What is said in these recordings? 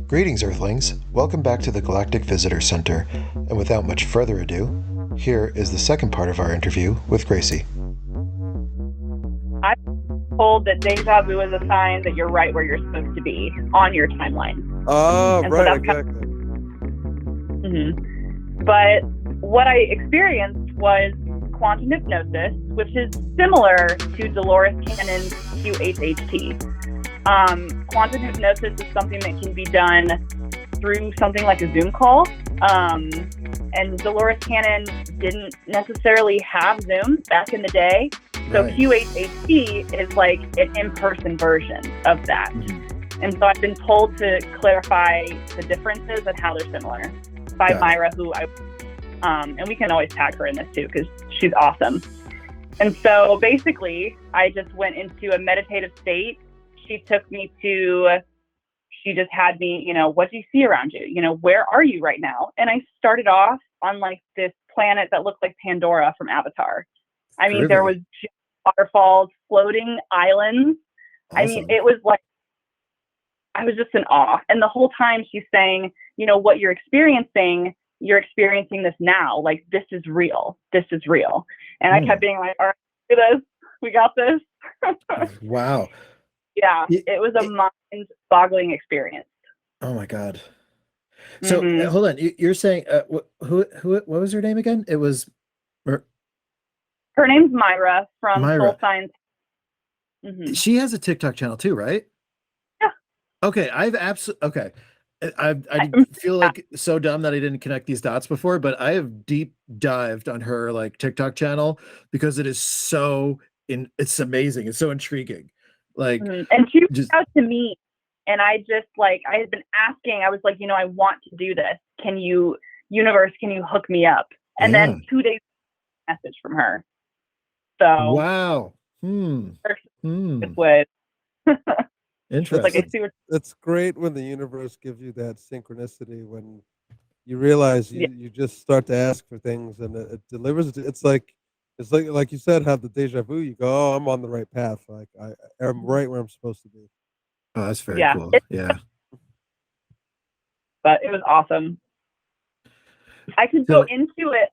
Greetings, Earthlings. Welcome back to the Galactic Visitor Center. And without much further ado, here is the second part of our interview with Gracie. I'm told that deja vu is a sign that you're right where you're supposed to be on your timeline. Oh, And right, so exactly. But what I experienced was quantum hypnosis, which is similar to Dolores Cannon's QHHT. Quantum hypnosis is something that can be done through something like a Zoom call. And Dolores Cannon didn't necessarily have Zoom back in the day. So Right. QHHT is like an in-person version of that. Mm-hmm. And so I've been told to clarify the differences and how they're similar by Myra, who and we can always tag her in this too, because she's awesome. And so basically, I just went into a meditative state. She just had me, what do you see around you? Where are you right now? And I started off on like this planet that looked like Pandora from Avatar. I mean, there was just waterfalls, floating islands. Awesome. I mean, it was like, I was just in awe. And the whole time she's saying, what you're experiencing this now. Like, this is real. This is real. And I kept being like, all right, do this. We got this. Wow. Yeah, it was a mind-boggling experience. Oh my God. So hold on, you're saying what was her name again? It was her name's Myra from Myra. Soul Science. She has a TikTok channel too, right? Yeah. Okay, I feel like so dumb that I didn't connect these dots before, but I have deep dived on her like TikTok channel because it is it's amazing. It's so intriguing. Like, and she reached out to me, and I just I had been asking. I was like, I want to do this. Universe, can you hook me up? And then 2 days message from her. So wow. Interesting. It's great when the universe gives you that synchronicity, when you realize you just start to ask for things and it delivers. It's like you said, have the deja vu. You go, oh, I'm on the right path. Like I'm right where I'm supposed to be. Oh, that's very cool. Yeah. But it was awesome. I could go into it.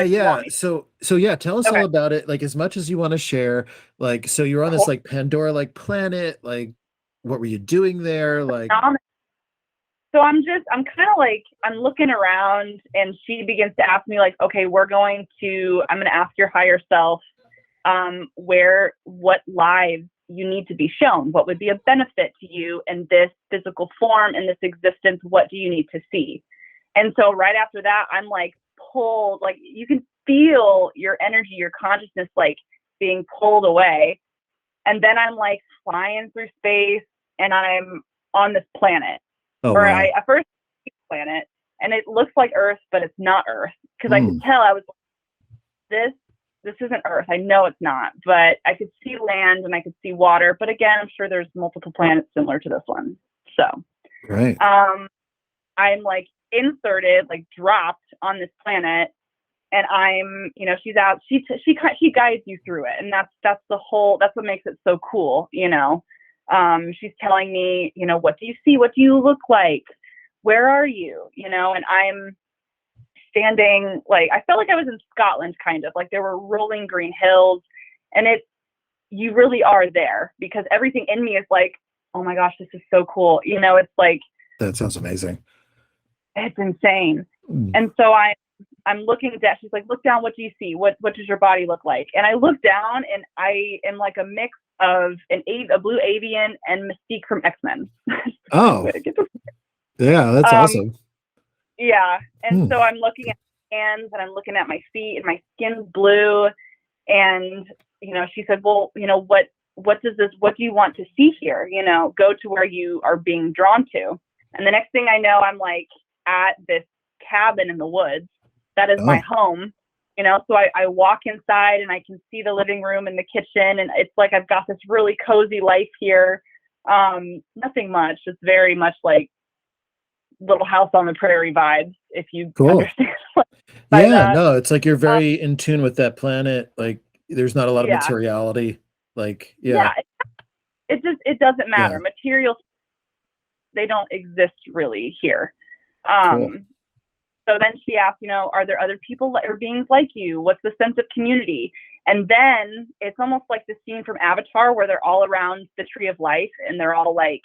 Yeah. So tell us all about it. Like, as much as you want to share. Like, so you're on this like Pandora like planet. Like, what were you doing there? Like, so I'm kind of like, I'm looking around, and she begins to ask me like, okay, I'm going to ask your higher self, what lives you need to be shown, what would be a benefit to you in this physical form, in this existence, what do you need to see? And so right after that, I'm like pulled, like you can feel your energy, your consciousness, like being pulled away. And then I'm like flying through space, and I'm on this planet. I first see the planet, and it looks like Earth, but it's not Earth. Because I could tell, I was like, this isn't Earth. I know it's not, but I could see land and I could see water. But again, I'm sure there's multiple planets similar to this one. So, right. I'm like inserted, like dropped on this planet, and I'm, she's out. She guides you through it, and that's what makes it so cool. She's telling me, what do you see? What do you look like? Where are you? And I'm standing, like, I felt like I was in Scotland, kind of like there were rolling green hills, and you really are there, because everything in me is like, oh my gosh, this is so cool. It's like, that sounds amazing. It's insane. And so I'm looking down. She's like, look down. What do you see? What does your body look like? And I look down, and I am like a mix of a blue avian and Mystique from X-Men. Oh, yeah, that's awesome. Yeah. And so I'm looking at my hands, and I'm looking at my feet, and my skin's blue. And, she said, well, what do you want to see here? Go to where you are being drawn to. And the next thing I know, I'm like at this cabin in the woods. That is my home. So I walk inside, and I can see the living room and the kitchen, and it's like I've got this really cozy life here. Nothing much. It's very much like Little House on the Prairie vibes, if you understand. No, it's like you're very in tune with that planet. Like, there's not a lot of materiality. Like, it doesn't matter. Material they don't exist really here. Cool. So then she asked, are there other people or beings like you? What's the sense of community? And then it's almost like the scene from Avatar where they're all around the tree of life and they're all like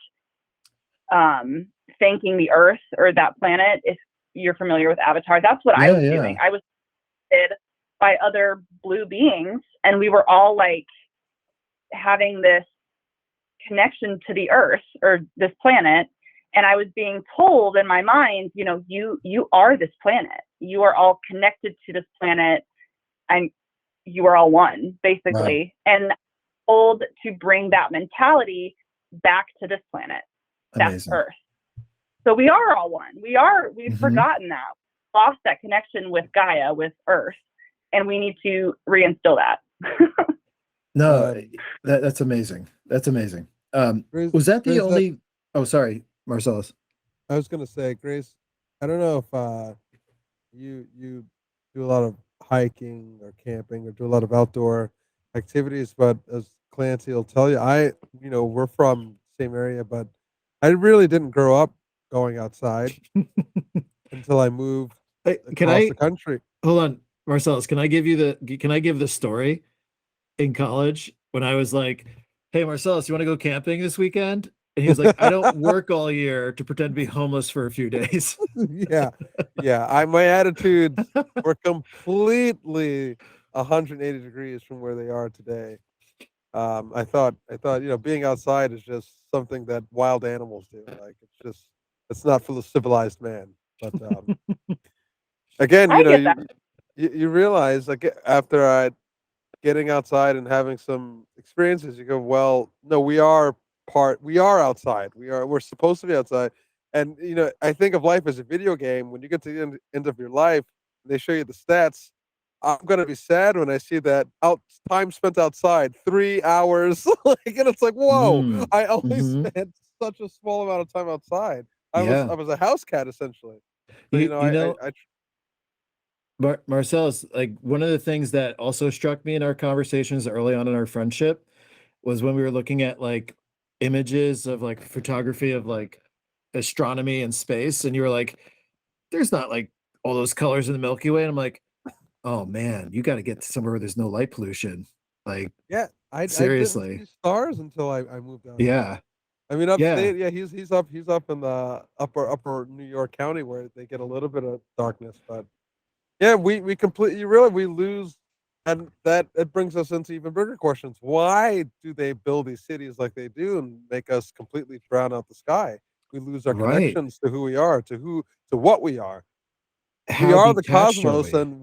thanking the earth or that planet. If you're familiar with Avatar, that's what I was doing. I was visited by other blue beings and we were all like having this connection to the earth or this planet. And I was being told in my mind, you are this planet. You are all connected to this planet and you are all one, basically. Wow. And told to bring that mentality back to this planet. That's Earth. So we are all one. We've forgotten that. Lost that connection with Gaia, with Earth. And we need to reinstill that. No, that's amazing. That's amazing. Was that the only... Oh, sorry, Marcellus. I was going to say, Grace, I don't know if you do a lot of hiking or camping or do a lot of outdoor activities, but as Clancy will tell you, we're from the same area, but I really didn't grow up going outside until I moved across the country. Hold on, Marcellus, can I give the story in college when I was like, hey, Marcellus, you want to go camping this weekend? And he was like, I don't work all year to pretend to be homeless for a few days. Yeah. My attitudes were completely 180 degrees from where they are today. I thought, being outside is just something that wild animals do. Like it's not for the civilized man. But again, you realize like after getting outside and having some experiences, you go, well, no, we are outside. We're supposed to be outside. And I think of life as a video game. When you get to the end of your life, they show you the stats. I'm gonna be sad when I see that time spent outside 3 hours. And it's like, whoa! I only spent such a small amount of time outside. I was a house cat essentially. So, Marcellus, like one of the things that also struck me in our conversations early on in our friendship was when we were looking at like images of like photography of like astronomy and space, and you were like, there's not like all those colors in the Milky Way. And I'm like, oh man, you got to get to somewhere where there's no light pollution. Like, seriously, I didn't see stars until I moved out. Yeah. I mean, upstate, he's up in the upper New York County where they get a little bit of darkness, but yeah, we completely we lose, and that it brings us into even bigger questions. Why do they build these cities like they do and make us completely drown out the sky? We lose our connections to who we are, to what we are. We are the cosmos, and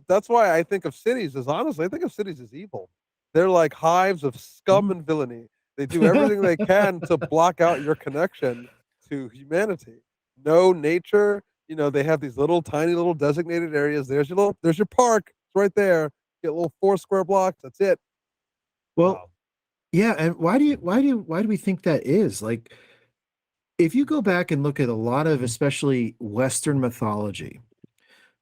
that's why I think of cities as honestly, I think of cities as evil. They're like hives of scum and villainy. They do everything they can to block out your connection to humanity. No nature. They have these tiny little designated areas. There's your park. It's right there. Get a little 4 square blocks. That's it. Well, yeah. And why do we think that is? Like, if you go back and look at a lot of, especially Western mythology,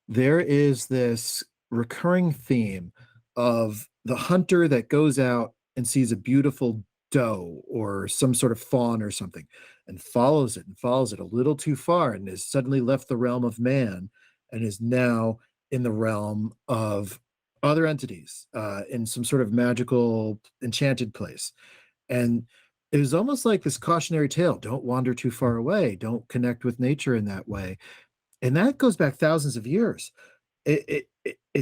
there is this recurring theme of the hunter that goes out and sees a beautiful doe or some sort of fawn or something and follows it a little too far and is suddenly left the realm of man and is now in the realm of other entities in some sort of magical enchanted place. And it was almost like this cautionary tale: don't wander too far away, don't connect with nature in that way. And that goes back thousands of years. It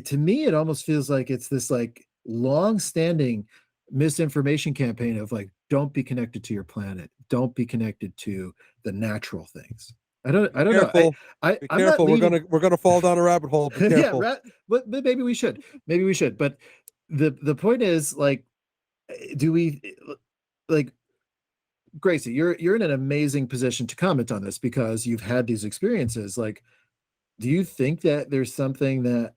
to me, it almost feels like it's this like long-standing misinformation campaign of like, don't be connected to your planet, don't be connected to the natural things. I don't know. Be careful. We're gonna fall down a rabbit hole. Be careful. But maybe we should. But the point is, like, do we like, Gracie, you're in an amazing position to comment on this because you've had these experiences. Like, do you think that there's something that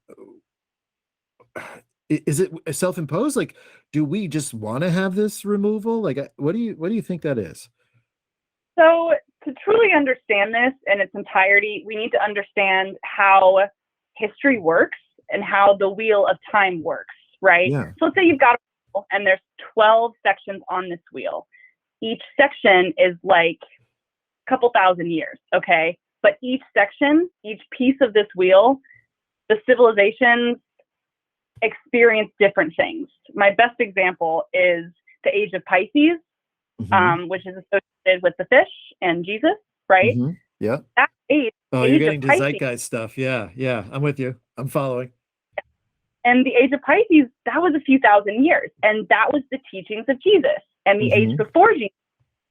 is it self-imposed? Like, do we just want to have this removal? Like, what do you think that is? So to truly understand this in its entirety, we need to understand how history works and how the wheel of time works, right? Yeah. So let's say you've got a wheel and there's 12 sections on this wheel. Each section is like couple thousand years, okay? But each section, each piece of this wheel, the civilizations experience different things. My best example is the age of Pisces, which is associated with the fish and Jesus, right? Yeah. That age, Oh, age you're getting of to Pisces, zeitgeist stuff. Yeah, yeah. I'm with you. I'm following. and the age of Pisces, that was a few thousand years. And that was the teachings of Jesus. And the age before Jesus,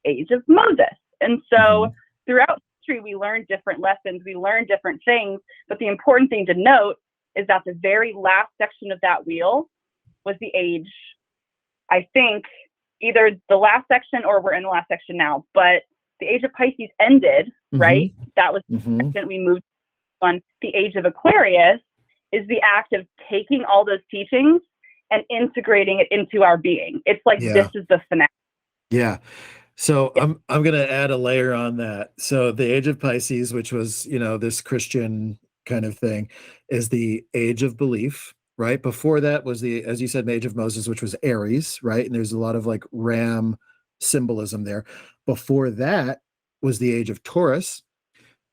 age of Moses. And so throughout history, we learn different lessons, we learn different things. But the important thing to note is that the very last section of that wheel was the age, I think, either the last section or we're in the last section now, but the age of Pisces ended, right? That was the section we moved on. The age of Aquarius is the act of taking all those teachings and integrating it into our being. It's like this is the finale. Yeah. So I'm going to add a layer on that. So the age of Pisces, which was, you know, this Christian kind of thing, is the age of belief, right? Before that was the, as you said, age of Moses, which was Aries, right? And there's a lot of like ram symbolism there. Before that was the age of Taurus,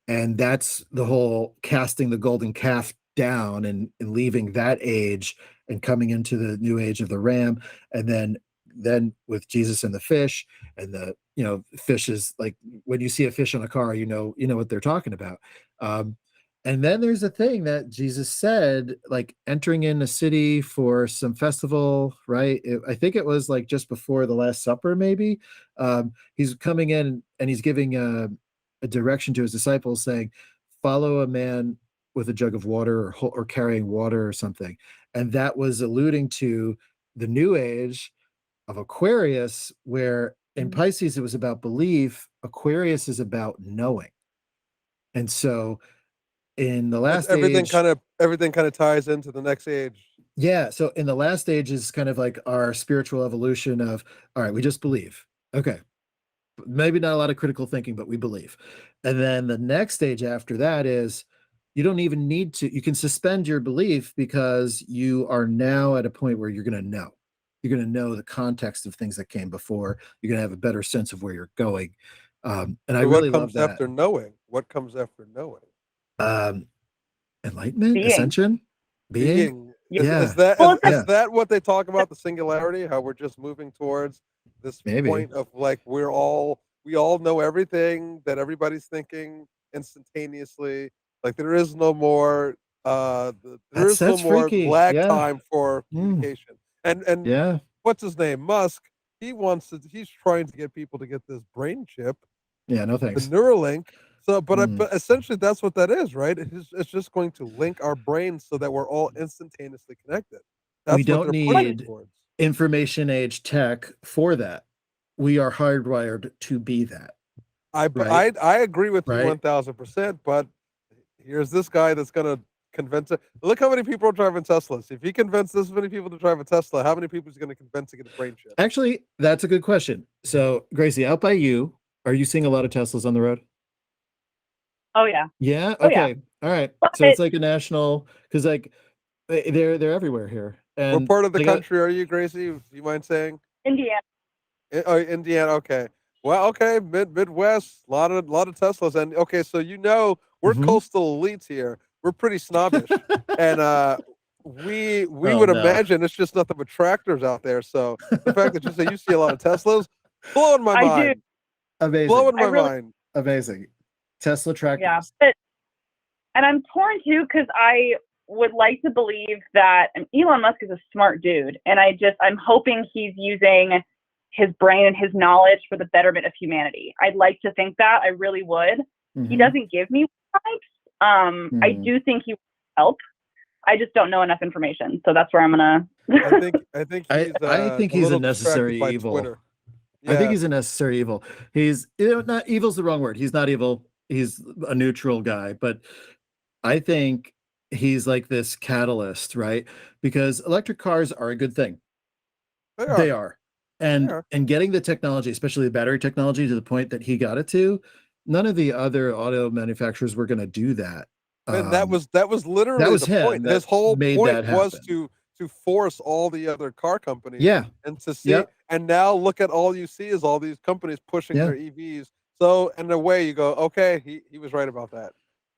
and that's the whole casting the golden calf down and leaving that age and coming into the new age of the ram. And then with Jesus and the fish, and the, you know, fish is like, when you see a fish on a car, you know what they're talking about. And then there's a thing that Jesus said, like entering in a city for some festival, right? I think it was like just before the Last Supper, maybe. He's coming in and he's giving a direction to his disciples saying, follow a man with a jug of water, or carrying water or something. And that was alluding to the new age of Aquarius, where in Pisces it was about belief. Aquarius is about knowing. And so in the last everything age, everything kind of ties into the next age. yeah. So in the last age is kind of like our spiritual evolution of, all right, we just believe. Okay. Maybe not a lot of critical thinking, but we believe. And then the next stage after that is, you don't even need to, you can suspend your belief because you are now at a point where you're going to know. You're going to know the context of things that came before. You're going to have a better sense of where you're going. And I really love that. After knowing? What comes after knowing? Enlightenment, Being. Ascension, being. Is that what they talk about, the singularity? How we're just moving towards this point of like we all know everything that everybody's thinking instantaneously. Like there is no more Freaky. lag time for communication. And what's his name? Musk. He's trying to get people to get this brain chip. Yeah, no thanks. The Neuralink. So, but essentially that's what that is, right? It's just going to link our brains so that we're all instantaneously connected. That's we don't need information age tech for that. We are hardwired to be that. I agree with you 1000%. But here's this guy that's gonna convince it. Look how many people are driving Teslas. If he convinced this many people to drive a Tesla, how many people is he going to convince to get a brain chip? Actually, that's a good question. So, Gracie, out by you, are you seeing a lot of Teslas on the road? Oh yeah. Yeah. Okay. All right. So it's like a national, because like they're everywhere here. And what part of the country are you, Gracie? Do you mind saying? Indiana. Oh, Indiana. Okay. Well, okay. Midwest. A lot of Teslas. And okay, so we're coastal elites here. We're pretty snobbish, and we would imagine it's just nothing but tractors out there. So the fact that you say you see a lot of Teslas, blowing my mind. Do. Amazing. Blowing my mind. Amazing. Tesla tractors. Yeah, and I'm torn too because I would like to believe that Elon Musk is a smart dude, and I'm hoping he's using his brain and his knowledge for the betterment of humanity. I'd like to think that. I really would. He doesn't give me vibes. I do think he will help. I just don't know enough information, so that's where I'm gonna. I think he's a necessary evil. Yeah. I think he's a necessary evil. He's not evil's the wrong word. He's not evil. He's a neutral guy, but I think he's like this catalyst, right? Because electric cars are a good thing. They are. And getting the technology, especially the battery technology, to the point that he got it to, none of the other auto manufacturers were going to do that. And that was literally the point. His whole point was to force all the other car companies and to see and now look at all you see is all these companies pushing their EVs So in a way, you go, okay, he was right about that.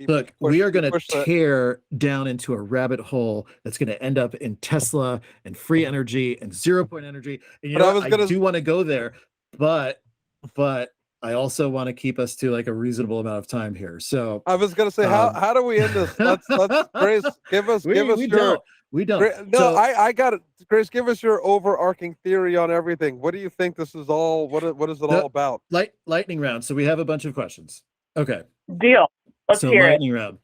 Look, we are going to tear down into a rabbit hole that's going to end up in Tesla and free energy and 0 point energy. And you know, I do want to go there, but I also want to keep us to like a reasonable amount of time here. So I was going to say, how do we end this? Let's Grace, give us your. We don't. No, I got it. Grace, give us your overarching theory on everything. What do you think this is all? What is it all about? Lightning round. So we have a bunch of questions. Okay. Deal. Let's hear it. Lightning round.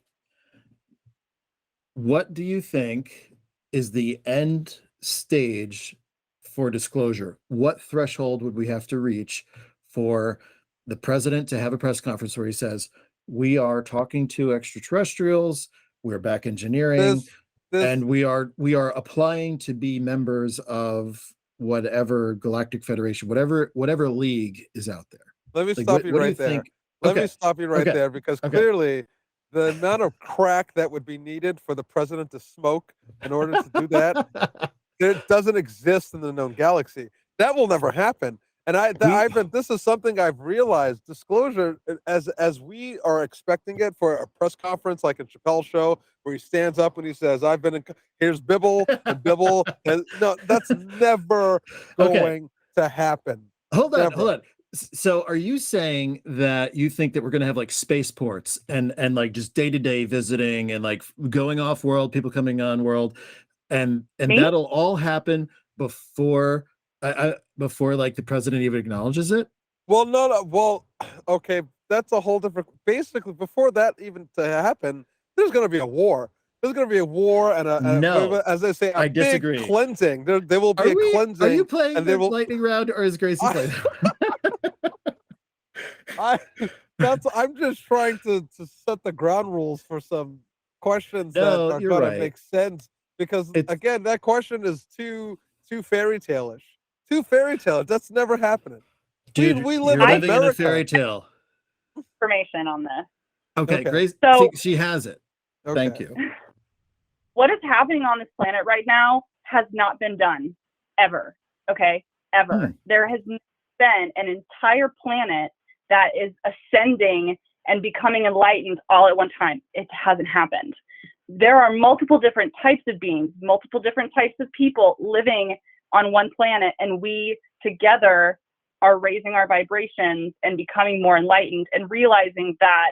What do you think is the end stage for disclosure? What threshold would we have to reach for the president to have a press conference where he says, we are talking to extraterrestrials, we're back engineering, and we are applying to be members of whatever Galactic Federation, whatever league is out there? Let me stop you right there. Let me stop you right there, because clearly the amount of crack that would be needed for the president to smoke in order to do that, it doesn't exist in the known galaxy. That will never happen. And this is something I've realized. Disclosure, as we are expecting it for a press conference like a Chappelle show, where he stands up and he says, "I've been in." Here's Bibble and Bibble. And no, that's never going to happen. Hold on. So are you saying that you think that we're going to have like spaceports and like just day-to-day visiting and like going off world, people coming on world, and that'll all happen before like the president even acknowledges it? Well, no. Well, okay, that's a whole different. Basically, before that even to happen, there's going to be a war. There's going to be a war and as they say, I disagree. Big cleansing. There will be a cleansing. Are you playing the lightning round, or is Gracie playing? I'm just trying to set the ground rules for some questions that are going to make sense, because again, that question is too fairy tale-ish. Too fairy tale. That's never happening. Dude, we live in America. In a fairy tale. Information on this. Okay. Grace, she has it. Okay. Thank you. What is happening on this planet right now has not been done ever. Okay, ever. There has been an entire planet that is ascending and becoming enlightened all at one time. It hasn't happened. There are multiple different types of beings, multiple different types of people living on one planet, and we together are raising our vibrations and becoming more enlightened and realizing that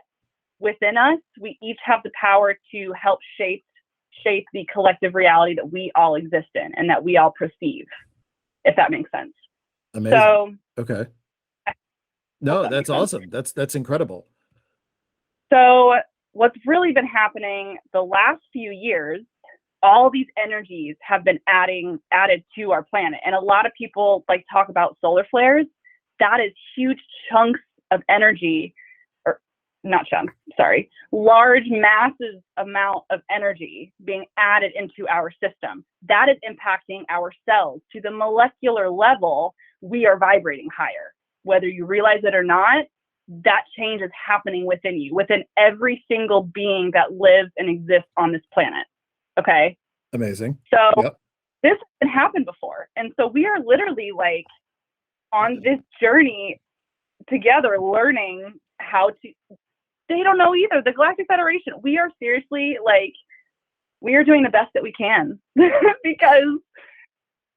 within us, we each have the power to help shape the collective reality that we all exist in and that we all perceive, if that makes sense. Amazing. So, okay. No, that's awesome. That's incredible. So what's really been happening the last few years, all these energies have been added to our planet. And a lot of people like talk about solar flares. That is huge chunks of energy, or not chunks, sorry, large massive amount of energy being added into our system. That is impacting our cells to the molecular level. We are vibrating higher. Whether you realize it or not, that change is happening within you, within every single being that lives and exists on this planet. Okay. Amazing. So this hasn't happened before. And so we are literally like on this journey together, learning how to, they don't know either. The Galactic Federation, we are seriously like, we are doing the best that we can because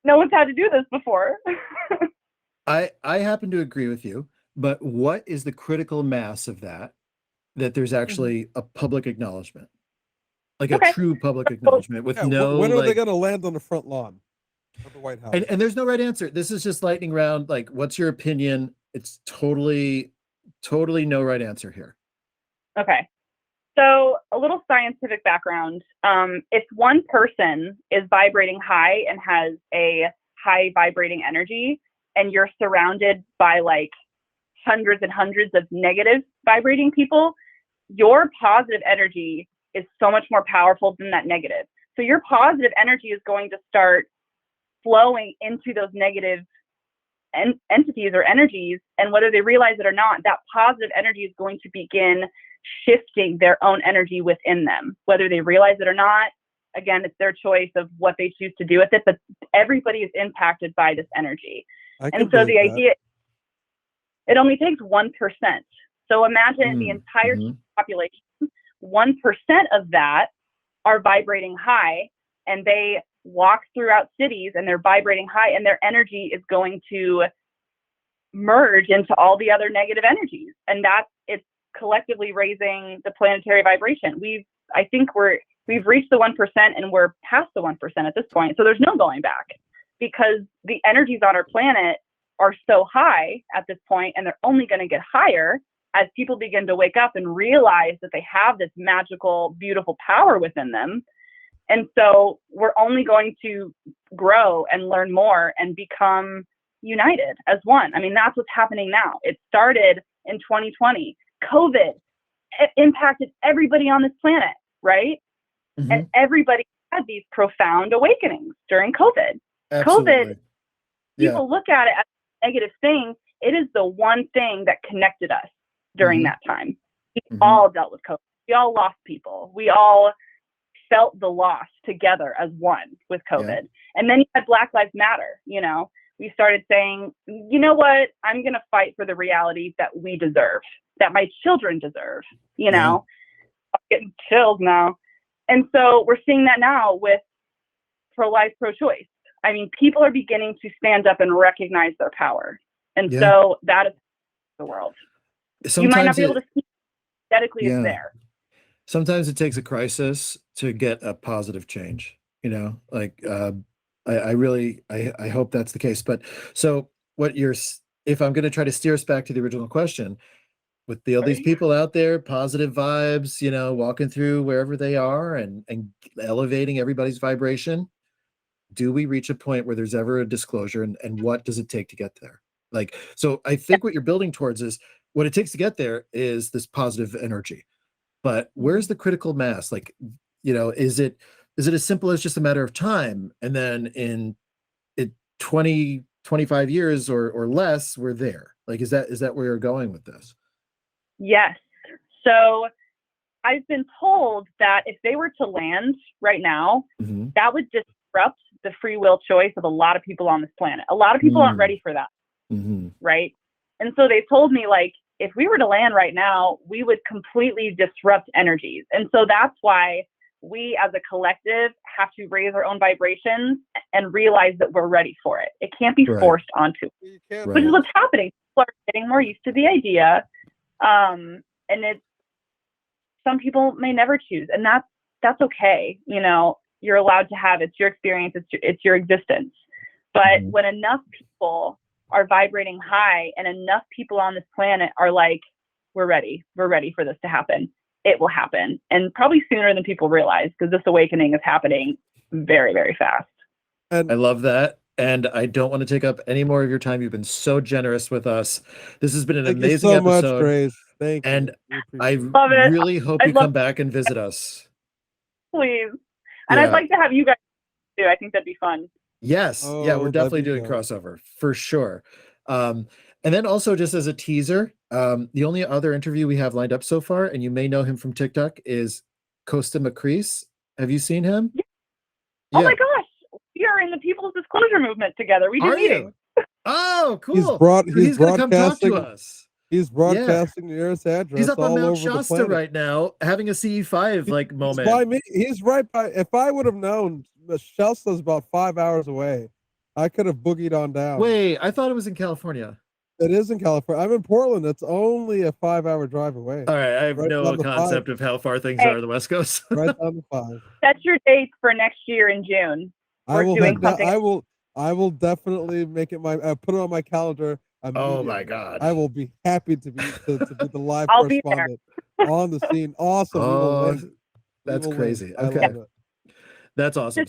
no one's had to do this before. I happen to agree with you, but what is the critical mass of that there's actually a public acknowledgement? Like a true public acknowledgement with no. When are they going to land on the front lawn of the White House? And there's no right answer. This is just lightning round. Like, what's your opinion? It's totally no right answer here. Okay. So a little scientific background. If one person is vibrating high and has a high vibrating energy, and you're surrounded by like hundreds and hundreds of negative vibrating people, your positive energy is so much more powerful than that negative. So your positive energy is going to start flowing into those negative entities or energies. And whether they realize it or not, that positive energy is going to begin shifting their own energy within them. Whether they realize it or not, again, it's their choice of what they choose to do with it, but everybody is impacted by this energy. And so the idea, It only takes 1%. So imagine the entire population, 1% of that are vibrating high, and they walk throughout cities and they're vibrating high, and their energy is going to merge into all the other negative energies. And it's collectively raising the planetary vibration. I think we've reached the 1% and we're past the 1% at this point. So there's no going back, because the energies on our planet are so high at this point, and they're only going to get higher as people begin to wake up and realize that they have this magical, beautiful power within them. And so we're only going to grow and learn more and become united as one. I mean, that's what's happening now. It started in 2020. COVID impacted everybody on this planet, right? And everybody had these profound awakenings during COVID. Absolutely. COVID, people look at it as a negative thing. It is the one thing that connected us during that time. We all dealt with COVID. We all lost people. We all felt the loss together as one with COVID. And then you had Black Lives Matter. We started saying, you know what, I'm going to fight for the reality that we deserve, that my children deserve. I'm getting chills now. And so we're seeing that now with pro-life, pro-choice. I mean, people are beginning to stand up and recognize their power. And so that is the world. Sometimes you might not be able to see aesthetically it's there. Sometimes it takes a crisis to get a positive change, I really hope that's the case. But so if I'm going to try to steer us back to the original question, with all these people out there, positive vibes, walking through wherever they are and elevating everybody's vibration, do we reach a point where there's ever a disclosure, and what does it take to get there? So I think what you're building towards is what it takes to get there is this positive energy. But where's the critical mass? Is it as simple as just a matter of time, and then in 20, 25 years or less, we're there? Is that where you're going with this? Yes. So I've been told that if they were to land right now, that would disrupt the free will choice of a lot of people on this planet. A lot of people aren't ready for that. Right. And so they told me, if we were to land right now, we would completely disrupt energies. And so that's why we as a collective have to raise our own vibrations and realize that we're ready for it. It can't be forced onto us, which is what's happening. People are getting more used to the idea. And some people may never choose, and that's okay. You're allowed to have, it's your experience, it's your existence. But when enough people are vibrating high and enough people on this planet are we're ready for this to happen, it will happen. And probably sooner than people realize, because this awakening is happening very, very fast. And I love that. And I don't want to take up any more of your time. You've been so generous with us. This has been an amazing episode. Thank you so much, Grace. Thank you. And I really hope you come back and visit us. Please. And I'd like to have you guys too. I think that'd be fun. Yes. We're definitely doing crossover for sure. And then also, just as a teaser, the only other interview we have lined up so far, and you may know him from TikTok, is Costa Macreece. Have you seen him? Yeah. Oh my gosh. We are in the People's Disclosure Movement together. We do meetings. Oh, cool. He's going to come talk to us. He's broadcasting the Earth's address. He's up on all Mount over Shasta moment. Having a CE5 moment. He's by me. He's right by. If I would have known, Shasta's about 5 hours away. I could have boogied on down. Wait, I thought it was in California. It is in California. I'm in Portland. It's only a 5-hour drive away. All right, I have no concept of how far things are on the West Coast. Right on the 5. That's your date for next year in June. I will definitely make it put it on my calendar. Oh my God! I will be happy to be the live I'll correspondent on the scene. Awesome. Oh, that's crazy. Okay, that's awesome.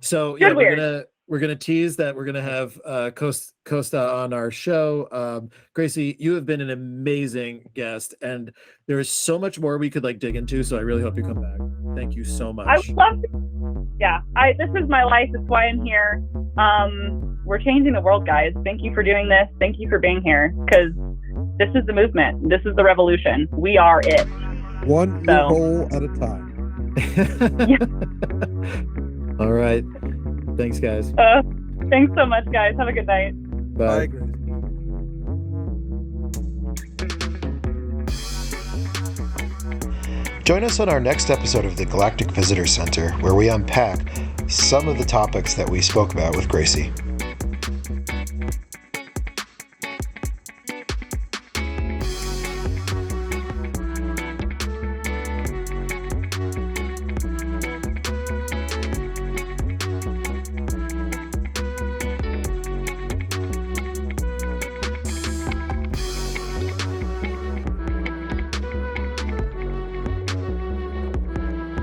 So yeah, we're gonna tease that we're gonna have Costa on our show. Gracie, you have been an amazing guest, and there is so much more we could dig into. So I really hope you come back. Thank you so much. I would love to. Yeah, this is my life. That's why I'm here. We're changing the world, guys. Thank you for doing this. Thank you for being here, because this is the movement. This is the revolution. We are it. One hole at a time. All right. Thanks, guys. Thanks so much, guys. Have a good night. Bye. Bye, Grace. Join us on our next episode of the Galactic Visitor Center, where we unpack some of the topics that we spoke about with Gracie.